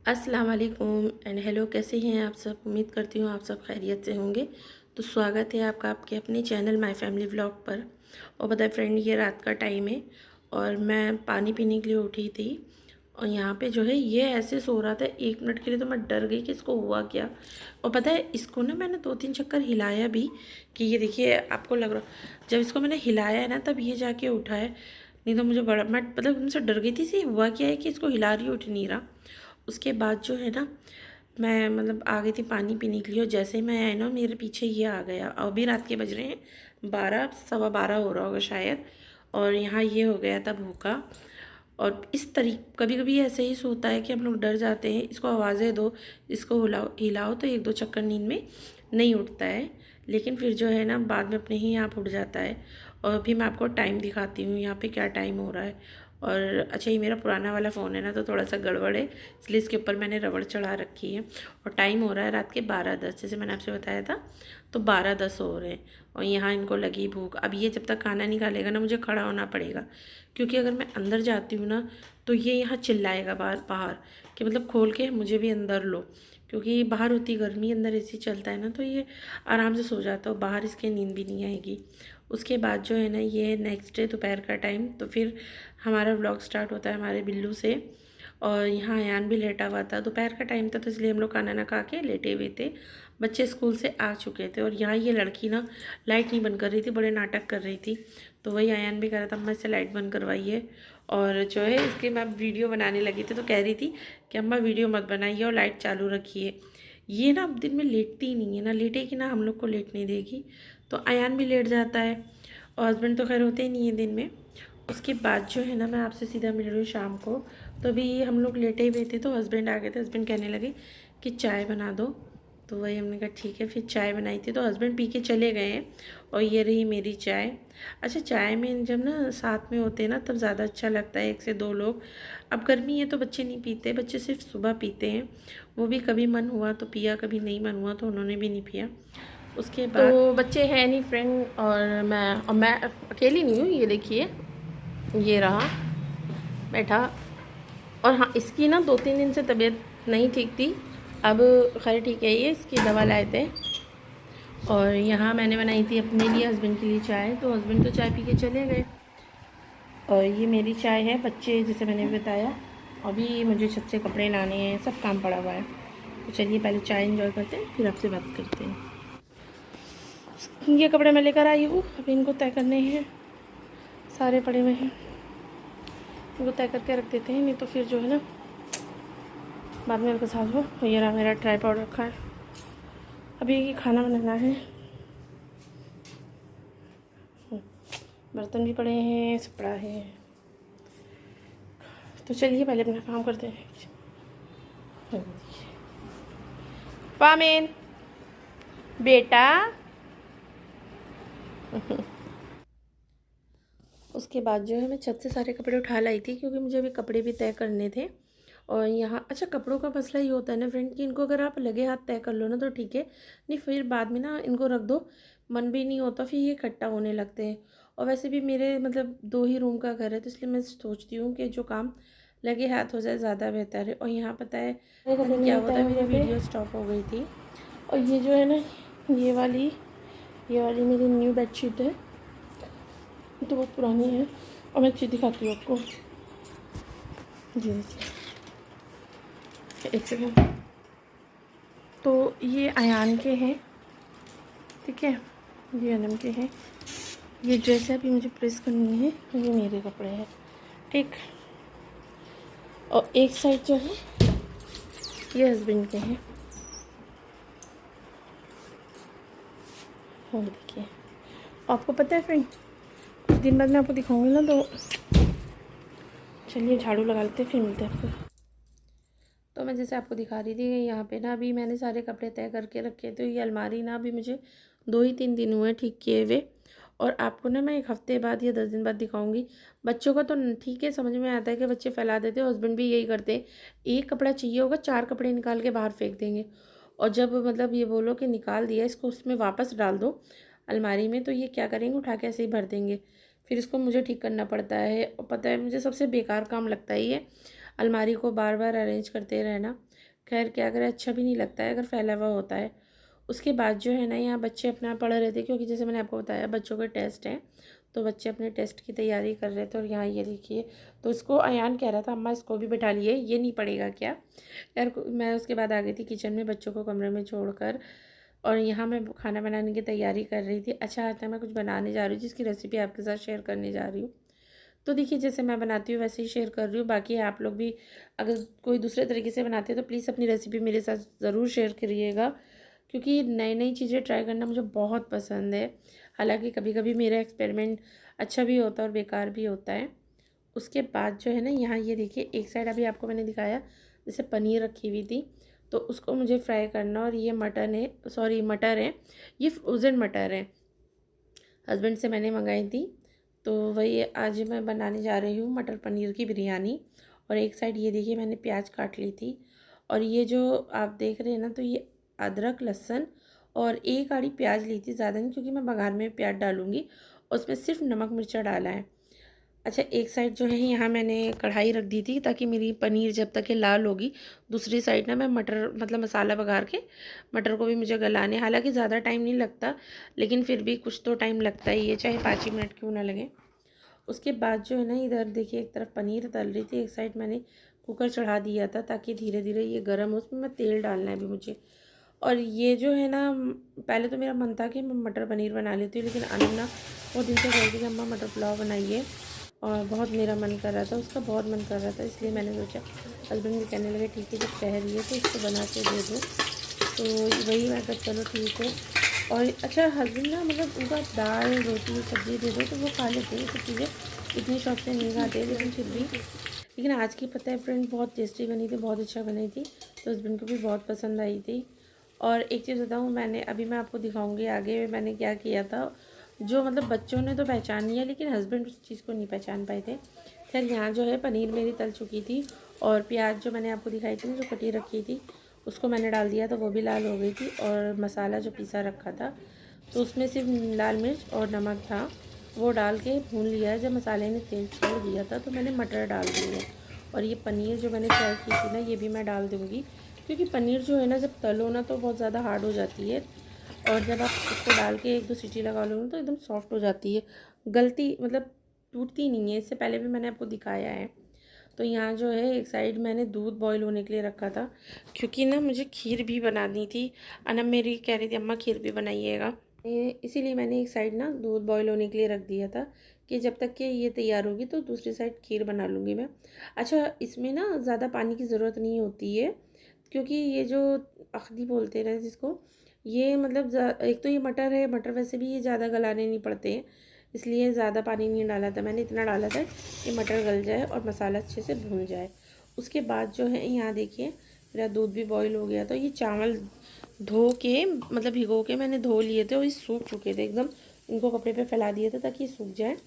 अस्सलाम वालेकुम and hello, कैसे हैं आप सब। उम्मीद करती हूँ आप सब खैरियत से होंगे। तो स्वागत है आपका आपके अपने चैनल माय फैमिली व्लॉग पर। और पता है फ्रेंड, ये रात का टाइम है और मैं पानी पीने के लिए उठी थी और यहाँ पे जो है ये ऐसे सो रहा था। 1 मिनट के लिए तो मैं डर गई कि इसको हुआ क्या। और पता है इसको ना मैंने 2-3 चक्कर हिलाया भी कि ये देखिए आपको लग रहा, जब इसको मैंने हिलाया है ना तब ये जाके उठा है। नहीं तो मुझे बड़ा मैं मतलब उनसे डर गई थी सी हुआ क्या है कि इसको हिला रही उठ नहीं रहा। उसके बाद जो है ना मैं मतलब आ गई थी पानी पीने के लिए और जैसे ही मैं आई ना मेरे पीछे ये आ गया। अभी रात के बज रहे हैं 12, सवा 12 हो रहा होगा शायद। और यहाँ ये हो गया था भूखा। और इस तरीके कभी कभी ऐसे ही सोता है कि हम लोग डर जाते हैं, इसको आवाज़ें दो, इसको हिलाओ हिलाओ तो 1-2 चक्कर नींद में नहीं उठता है। लेकिन फिर जो है ना बाद में अपने ही आप उठ जाता है। और अभी मैं आपको टाइम दिखाती हूँ यहाँ पे क्या टाइम हो रहा है। और अच्छा, ये मेरा पुराना वाला फ़ोन है ना तो थोड़ा सा गड़बड़ है, इसलिए इसके ऊपर मैंने रबड़ चढ़ा रखी है। और टाइम हो रहा है रात के 12:10, जैसे मैंने आपसे बताया था। तो 12:10 हो रहे हैं और यहाँ इनको लगी भूख। अब ये जब तक खाना निकालेगा ना मुझे खड़ा होना पड़ेगा, क्योंकि अगर मैं अंदर जाती हूँ ना तो ये यहाँ चिल्लाएगा बाहर बाहर कि मतलब खोल के मुझे भी अंदर लो। क्योंकि बाहर होती गर्मी, अंदर एसी चलता है ना तो ये आराम से सो जाता है और बाहर इसके नींद भी नहीं आएगी। उसके बाद जो है ना ये नेक्स्ट डे दोपहर का टाइम, तो फिर हमारा व्लॉग स्टार्ट होता है हमारे बिल्लू से। और यहाँ अयान भी लेटा हुआ था, दोपहर का टाइम था तो इसलिए हम लोग खाना ना खा के लेटे हुए थे। बच्चे स्कूल से आ चुके थे और यहाँ ये लड़की ना लाइट नहीं बंद कर रही थी, बड़े नाटक कर रही थी। तो वही अयान भी कह रहा था अम्मा इससे लाइट बंद करवाइए। और जो है इसके मैं वीडियो बनाने लगी थी तो कह रही थी कि अम्मा वीडियो मत बनाइए और लाइट चालू रखिए। ये ना अब दिन में लेटती ही नहीं है, ना लेटेगी ना हम लोग को लेटने देगी। तो अयान भी लेट जाता है और हस्बैंड तो खैर होते ही नहीं है दिन में। उसके बाद जो है ना मैं आपसे सीधा मिल रही हूँ शाम को। तो अभी हम लोग लेटे हुए थे तो हस्बैंड आ गए थे, हस्बैंड कहने लगे कि चाय बना दो। तो वही हमने कहा ठीक है, फिर चाय बनाई थी तो हस्बैंड पी के चले गए हैं। और ये रही मेरी चाय। अच्छा, चाय में जब ना साथ में होते हैं ना तब ज़्यादा अच्छा लगता है, 1 से 2 लोग। अब गर्मी है तो बच्चे नहीं पीते, बच्चे सिर्फ सुबह पीते हैं। वो भी कभी मन हुआ तो पिया, कभी नहीं मन हुआ तो उन्होंने भी नहीं पिया। उसके बाद तो बच्चे हैं नहीं फ्रेंड, और मैं अकेली नहीं हूँ। ये देखिए ये रहा बैठा। और हाँ, इसकी ना 2-3 दिन से तबीयत नहीं ठीक थी। अब खैर ठीक है, ये इसकी दवा लाए थे। और यहाँ मैंने बनाई थी अपने लिए, हस्बैंड के लिए चाय, तो हस्बैंड तो चाय पी के चले गए। और ये मेरी चाय है। बच्चे जैसे मैंने भी बताया, अभी मुझे छत से कपड़े लाने हैं, सब काम पड़ा हुआ है। तो चलिए पहले चाय इंजॉय करते हैं फिर आपसे बात करते हैं। ये कपड़े मैं लेकर आई हूँ, अभी इनको तय करने हैं। सारे पड़े हुए हैं, इनको तय करके रख देते हैं, नहीं तो फिर जो है ना बाद में मेरे को साथ हो। ये रहा मेरा ट्राइपॉड रखा है, अभी ये खाना बनाना है। बर्तन भी पड़े हैं, सब पड़ा है। तो चलिए पहले अपना काम करते हैं। फामिन बेटा उसके बाद जो है मैं छत से सारे कपड़े उठा लाई थी, क्योंकि मुझे अभी कपड़े भी तय करने थे। और यहाँ अच्छा, कपड़ों का मसला ये होता है ना फ्रेंड कि इनको अगर आप लगे हाथ तय कर लो ना तो ठीक है, नहीं फिर बाद में ना इनको रख दो, मन भी नहीं होता, फिर ये इकट्ठा होने लगते हैं। और वैसे भी मेरे मतलब 2 ही रूम का घर है, तो इसलिए मैं सोचती हूँ कि जो काम लगे हाथ हो जाए ज़्यादा बेहतर है। और यहाँ पता है क्या हुआ था, मेरी वीडियो स्टॉप हो गई थी। और ये जो है ना ये वाली मेरी न्यू बेडशीट है, तो बहुत पुरानी है। और मैं चीज़ दिखाती हूँ आपको, जी एक सेकेंड। तो ये अयान के हैं, ठीक है, ये अनम के हैं। ये ड्रेस है अभी मुझे प्रेस करनी है, ये मेरे कपड़े हैं, ठीक। और एक साइड जो है ये हस्बैंड के हैं, और देखिए। आपको पता है फ्रेंड, कुछ दिन बाद मैं आपको दिखाऊंगी ना, तो चलिए झाड़ू लगा लेते हैं फिर मिलते हैं आपको। तो मैं जैसे आपको दिखा रही थी यहाँ पे ना अभी मैंने सारे कपड़े तय करके रखे थे। ये अलमारी ना अभी मुझे 2 ही 3 दिन हुए ठीक किए हुए, और आपको ना मैं 1 हफ्ते बाद या 10 दिन बाद दिखाऊंगी। बच्चों का तो ठीक है, समझ में आता है कि बच्चे फैला देते हैं, हस्बैंड भी यही करते हैं। एक कपड़ा चाहिए होगा, 4 कपड़े निकाल के बाहर फेंक देंगे। और जब मतलब ये बोलो कि निकाल दिया इसको, उसमें वापस डाल दो अलमारी में, तो ये क्या करेंगे, उठा के ऐसे ही भर देंगे। फिर इसको मुझे ठीक करना पड़ता है। और पता है मुझे सबसे बेकार काम लगता है ये, अलमारी को बार बार अरेंज करते रहना। खैर क्या करें, अच्छा भी नहीं लगता है अगर फैला हुआ होता है। उसके बाद जो है ना, यहाँ बच्चे अपना पढ़ रहे थे, क्योंकि जैसे मैंने आपको बताया बच्चों के टेस्ट हैं, तो बच्चे अपने टेस्ट की तैयारी कर रहे थे। और यहाँ ये देखिए, तो इसको अयान कह रहा था अम्मा इसको भी बैठा लिए, ये नहीं पड़ेगा क्या। यार मैं उसके बाद आ गई थी किचन में बच्चों को कमरे में छोड़कर, और यहाँ मैं खाना बनाने की तैयारी कर रही थी। अच्छा, आज मैं कुछ बनाने जा रही हूँ जिसकी रेसिपी आपके साथ शेयर करने जा रही हूँ। तो देखिए, जैसे मैं बनाती हूँ वैसे ही शेयर कर रही हूँ। बाकी आप लोग भी अगर कोई दूसरे तरीके से बनाते हैं तो प्लीज़ अपनी रेसिपी मेरे साथ ज़रूर शेयर करिएगा, क्योंकि नई नई चीज़ें ट्राई करना मुझे बहुत पसंद है। हालांकि कभी कभी मेरा एक्सपेरिमेंट अच्छा भी होता है और बेकार भी होता है। उसके बाद जो है ना, यहाँ ये देखिए, एक साइड अभी आपको मैंने दिखाया जैसे पनीर रखी हुई थी, तो उसको मुझे फ्राई करना। और ये मटन है, सॉरी मटर है, ये फ्रोज़न मटर है, हस्बैंड से मैंने मंगाई थी। तो वही आज मैं बनाने जा रही हूँ मटर पनीर की बिरयानी। और एक साइड ये देखिए मैंने प्याज काट ली थी, और ये जो आप देख रहे हैं ना, तो ये अदरक लहसुन और एक आड़ी प्याज ली थी, ज़्यादा नहीं, क्योंकि मैं बघार में प्याज डालूँगी। उसमें सिर्फ नमक मिर्चा डाला है। अच्छा, एक साइड जो है यहाँ मैंने कढ़ाई रख दी थी ताकि मेरी पनीर जब तक ये लाल होगी, दूसरी साइड ना मैं मटर मतलब मसाला बघार के मटर को भी मुझे गलाने। हालांकि ज़्यादा टाइम नहीं लगता, लेकिन फिर भी कुछ तो टाइम लगता ही है, चाहे 5 ही मिनट क्यों ना लगे। उसके बाद जो है ना, इधर देखिए एक तरफ पनीर तल रही थी, एक साइड मैंने कुकर चढ़ा दिया था ताकि धीरे धीरे ये गर्म हो। उसमें मैं तेल डालना है अभी मुझे। और ये जो है ना, पहले तो मेरा मन था कि मैं मटर पनीर बना लेती हूँ, लेकिन अनम ना बहुत दिन से कह रही थी कि अम्मा मटर पुलाव बनाइए, और बहुत मेरा मन कर रहा था, उसका बहुत मन कर रहा था, इसलिए मैंने सोचा, हस्बैंड भी कहने लगे ठीक है जब कह रही है तो इसको बना के दे दो। तो वही मैं कहा चलो ठीक है। और अच्छा, हस्बैंड ना मतलब उनका दाल रोटी सब्ज़ी दे दो तो वो खा लेते हैं, ये सब चीज़ें इतनी शौक से नहीं खाते, लेकिन फिर भी। लेकिन आज की पता है फ्रेंड, बहुत टेस्टी बनी थी, बहुत अच्छा बनी थी, तो हस्बैंड को भी बहुत पसंद आई थी। और एक चीज़ बताऊँ, मैंने अभी मैं आपको दिखाऊंगी आगे मैंने क्या किया था, जो मतलब बच्चों ने तो पहचान लिया, लेकिन हस्बैंड उस चीज़ को नहीं पहचान पाए थे। खैर, यहाँ जो है पनीर मेरी तल चुकी थी, और प्याज जो मैंने आपको दिखाई थी जो कटी रखी थी, उसको मैंने डाल दिया, तो वो भी लाल हो गई थी। और मसाला जो पीसा रखा था, तो उसमें सिर्फ लाल मिर्च और नमक था, वो डाल के भून लिया। जब मसाले ने तेल छोड़ दिया था तो मैंने मटर डाल दिए। और ये पनीर जो मैंने फ्राई की थी ना, ये भी मैं डाल दूँगी, क्योंकि पनीर जो है ना, जब तलो ना तो बहुत ज़्यादा हार्ड हो जाती है, और जब आप उसको डाल के 1-2 सीटी लगा लो तो एकदम सॉफ्ट हो जाती है, गलती मतलब टूटती नहीं है। इससे पहले भी मैंने आपको दिखाया है। तो यहाँ जो है एक साइड मैंने दूध बॉईल होने के लिए रखा था, क्योंकि ना मुझे खीर भी बनानी थी। अनम मेरी कह रही थी अम्मा खीर भी बनाइएगा, इसीलिए मैंने एक साइड ना दूध बॉईल होने के लिए रख दिया था कि जब तक कि ये तैयार होगी तो दूसरी साइड खीर बना लूँगी मैं। अच्छा, इसमें ना ज़्यादा पानी की ज़रूरत नहीं होती है, क्योंकि ये जो अखनी बोलते हैं जिसको, ये मतलब एक तो ये मटर है, मटर वैसे भी ये ज़्यादा गलाने नहीं पड़ते हैं, इसलिए ज़्यादा पानी नहीं डाला था मैंने, इतना डाला था कि मटर गल जाए और मसाला अच्छे से भून जाए। उसके बाद जो है यहाँ देखिए मेरा दूध भी बॉईल हो गया, तो ये चावल धो के मतलब भिगो के मैंने धो लिए थे, और ये सूख चुके थे एकदम, इनको कपड़े पे फैला दिए थे ताकि ये सूख जाए।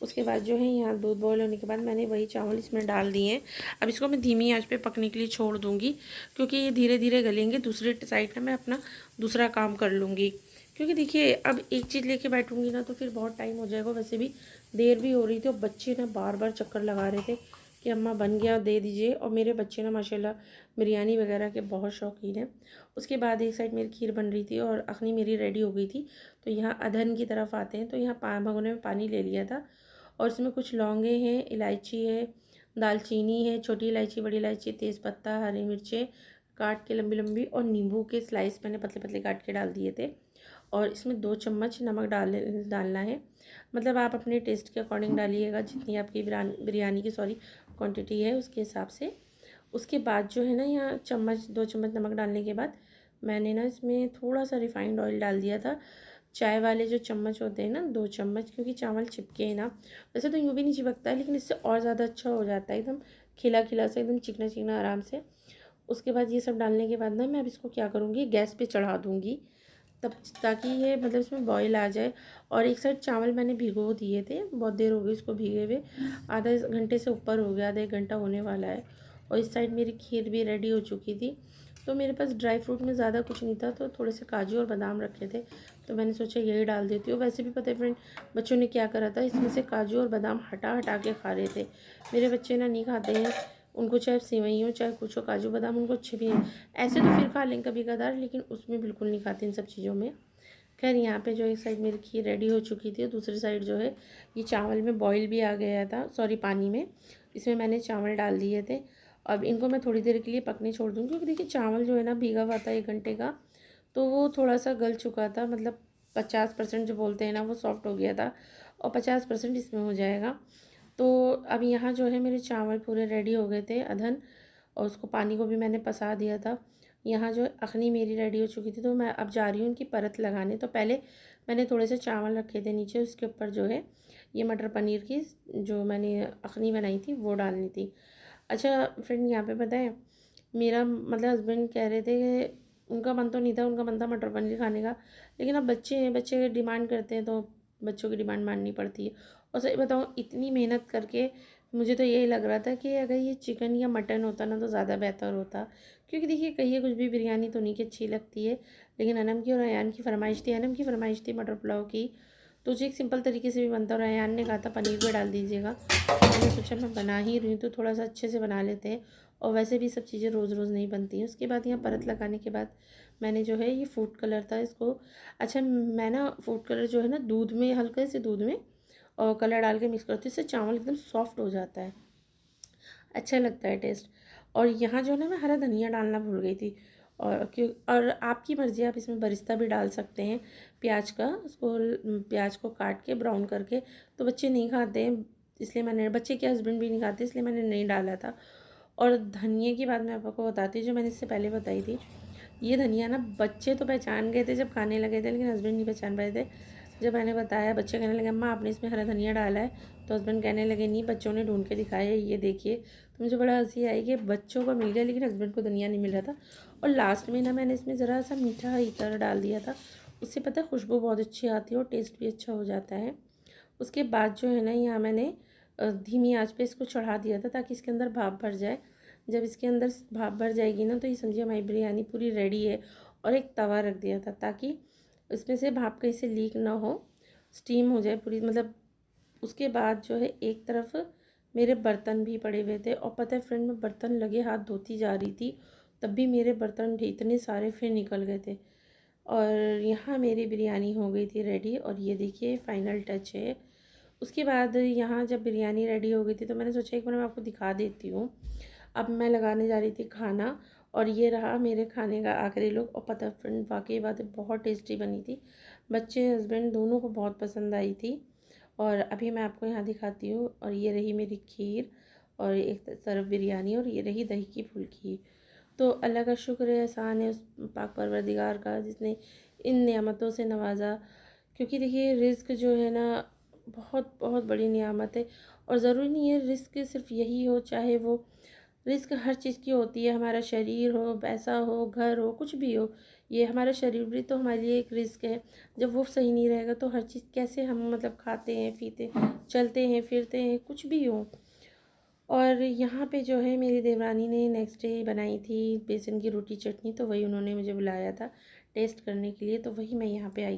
उसके बाद जो है यहाँ दूध बॉईल होने के बाद मैंने वही चावल इसमें डाल दिए हैं। अब इसको मैं धीमी आंच पे पकने के लिए छोड़ दूँगी, क्योंकि ये धीरे धीरे गलेंगे। दूसरी साइड में मैं अपना दूसरा काम कर लूँगी, क्योंकि देखिए अब एक चीज़ लेके बैठूँगी ना तो फिर बहुत टाइम हो जाएगा। वैसे भी देर भी हो रही थी, और बच्चे ना बार बार चक्कर लगा रहे थे कि अम्मा बन गया दे दीजिए। और मेरे बच्चे ना माशाल्लाह बिरयानी वगैरह के बहुत शौकीन हैं। उसके बाद एक साइड मेरी खीर बन रही थी और अखनी मेरी रेडी हो गई थी। तो यहाँ अधन की तरफ आते हैं, तो यहाँ भगोने में पानी ले लिया था, और इसमें कुछ लौंगे हैं, इलायची है, दालचीनी है, छोटी इलायची, बड़ी इलायची, तेज़पत्ता, हरी मिर्चें काट के लंबी लंबी, और नींबू के स्लाइस मैंने पतले पतले काट के डाल दिए थे। और इसमें 2 चम्मच नमक डालना है, मतलब आप अपने टेस्ट के अकॉर्डिंग डालिएगा, जितनी आपकी बिरयानी की क्वांटिटी है उसके हिसाब से। उसके बाद जो है ना, यहाँ 2 चम्मच नमक डालने के बाद मैंने ना इसमें थोड़ा सा रिफाइंड ऑयल डाल दिया था, चाय वाले जो चम्मच होते हैं ना, 2 चम्मच, क्योंकि चावल चिपके हैं ना। वैसे तो यूँ भी नहीं चिपकता है, लेकिन इससे और ज़्यादा अच्छा हो जाता है, एकदम खिला खिला से, एकदम चिकना चिकना आराम से। उसके बाद ये सब डालने के बाद ना मैं अब इसको क्या करूँगी, गैस पे चढ़ा दूँगी, तब ताकि ये मतलब इसमें बॉईल आ जाए। और एक साइड चावल मैंने भिगो दिए थे, बहुत देर हो गई इसको भीगे हुए, आधा घंटे से ऊपर हो गया, आधा 1 घंटा होने वाला है। और इस साइड मेरी खीर भी रेडी हो चुकी थी। तो मेरे पास ड्राई फ्रूट में ज़्यादा कुछ नहीं था, तो थोड़े से काजू और बादाम रखे थे, तो मैंने सोचा यही डाल देती हूँ। वैसे भी पता है फ्रेंड, बच्चों ने क्या करा था, इसमें से काजू और बादाम हटा हटा के खा रहे थे। मेरे बच्चे ना नहीं खाते हैं उनको चाहे सेवई हो चाहे कुछ हो, काजू बादाम उनको अच्छे भी हैं। ऐसे तो फिर खा लें कभी कदार, लेकिन उसमें बिल्कुल नहीं खाते इन सब चीज़ों में। खैर यहाँ पे जो एक साइड मेरी खीर रेडी हो चुकी थी और दूसरी साइड जो है ये चावल में बॉईल भी आ गया था, सॉरी पानी में, इसमें मैंने चावल डाल दिए थे। अब इनको मैं थोड़ी देर के लिए पकने छोड़ दूँगी, क्योंकि देखिए चावल जो है ना भीगा हुआ था 1 घंटे का, तो वो थोड़ा सा गल चुका था, मतलब 50% जो बोलते हैं ना वो सॉफ्ट हो गया था, और 50% इसमें हो जाएगा। तो अब यहाँ जो है मेरे चावल पूरे रेडी हो गए थे अधन, और उसको पानी को भी मैंने पसा दिया था। यहाँ जो अखनी मेरी रेडी हो चुकी थी, तो मैं अब जा रही हूँ उनकी परत लगाने। तो पहले मैंने थोड़े से चावल रखे थे नीचे, उसके ऊपर जो है ये मटर पनीर की जो मैंने अखनी बनाई थी वो डालनी थी। अच्छा फ्रेंड, यहाँ पे पता है मेरा मतलब हस्बैंड कह रहे थे कि उनका मन तो नहीं था, उनका मन था मटर पनीर खाने का, लेकिन अब बच्चे हैं, बच्चे डिमांड करते हैं तो बच्चों की डिमांड माननी पड़ती है। और सही बताऊँ इतनी मेहनत करके मुझे तो यही लग रहा था कि अगर ये चिकन या मटन होता ना तो ज़्यादा बेहतर होता, क्योंकि देखिए कहिए कुछ भी, बिरयानी तो नहीं की अच्छी लगती है, लेकिन अनम की और अयान की फरमाइश थी, अनम की फरमाइश थी मटर पुलाव की, तो जो एक सिंपल तरीके से भी बनता, और अयान ने कहा था पनीर भी डाल दीजिएगा। मैंने सोचा मैं बना ही रही हूँ तो थोड़ा सा अच्छे से बना लेते हैं, और वैसे भी सब चीज़ें रोज़ रोज़ नहीं बनती हैं। उसके बाद यहाँ परत लगाने के बाद मैंने जो है ये फूड कलर था इसको, अच्छा मैं ना फूड कलर जो है ना दूध में, हल्के से दूध में और कलर डाल के मिक्स करती हूँ, इससे चावल एकदम सॉफ्ट हो जाता है, अच्छा लगता है टेस्ट। और यहाँ जो है ना मैं हरा धनिया डालना भूल गई थी, और आपकी मर्ज़ी, आप इसमें बरिस्ता भी डाल सकते हैं प्याज का, उसको प्याज को काट के ब्राउन करके, तो बच्चे नहीं खाते हैं इसलिए मैंने, बच्चे के हस्बैंड भी नहीं खाते इसलिए मैंने नहीं डाला था। और धनिया की बात मैं आपको बताती हूँ, जो मैंने इससे पहले बताई थी, ये धनिया ना बच्चे तो पहचान गए थे जब खाने लगे थे, लेकिन हस्बैंड नहीं पहचान पाए थे। जब मैंने बताया बच्चे कहने लगे अम्मा आपने इसमें हरा धनिया डाला है, तो हस्बैंड कहने लगे नहीं, बच्चों ने ढूंढ के दिखाया है, ये देखिए। तो मुझे बड़ा हंसी आई कि बच्चों को मिल गया लेकिन हस्बैंड को धनिया नहीं मिल रहा था। और लास्ट में ना मैंने इसमें ज़रा सा मीठा इतर डाल दिया था, उससे पता है खुशबू बहुत अच्छी आती है और टेस्ट भी अच्छा हो जाता है। उसके बाद जो है ना यहाँ मैंने धीमी आंच पे इसको चढ़ा दिया था ताकि इसके अंदर भाप भर जाए। जब इसके अंदर भाप भर जाएगी ना तो ये समझिए हमारी बिरयानी पूरी रेडी है। और एक तवा रख दिया था ताकि इसमें से भाप कहीं से लीक ना हो, स्टीम हो जाए पूरी, मतलब। उसके बाद जो है एक तरफ मेरे बर्तन भी पड़े हुए थे, और पता है फ्रेंड मैं बर्तन लगे हाथ धोती जा रही थी, तब भी मेरे बर्तन इतने सारे फिर निकल गए थे। और यहाँ मेरी बिरयानी हो गई थी रेडी, और ये देखिए फाइनल टच है। उसके बाद यहाँ जब बिरयानी रेडी हो गई थी तो मैंने सोचा एक बार मैं आपको दिखा देती हूँ। अब मैं लगाने जा रही थी खाना, और ये रहा मेरे खाने का आखिरी लुक। और पता फ्रेंड वाकई बात है बहुत टेस्टी बनी थी, बच्चे हस्बैंड दोनों को बहुत पसंद आई थी। और अभी मैं आपको यहाँ दिखाती हूँ, और ये रही मेरी खीर, और एक तरफ बिरयानी, और ये रही दही की फुल्की। तो अल्लाह का शुक्र है, एहसान है उस पाक परवरदिगार का जिसने इन नेमतों से नवाजा। क्योंकि देखिए रिज़्क जो है ना बहुत बहुत बड़ी नियामत है, और ज़रूरी नहीं है रिज़्क सिर्फ यही हो, चाहे वो रिस्क हर चीज़ की होती है, हमारा शरीर हो, पैसा हो, घर हो, कुछ भी हो। ये हमारा शरीर भी तो हमारे लिए एक रिस्क है, जब वो सही नहीं रहेगा तो हर चीज़ कैसे हम मतलब खाते हैं, पीते, चलते हैं, फिरते हैं, कुछ भी हो। और यहाँ पे जो है मेरी देवरानी ने नेक्स्ट डे बनाई थी बेसन की रोटी चटनी, तो वही उन्होंने मुझे बुलाया था टेस्ट करने के लिए, तो वही मैं यहाँ पे आई।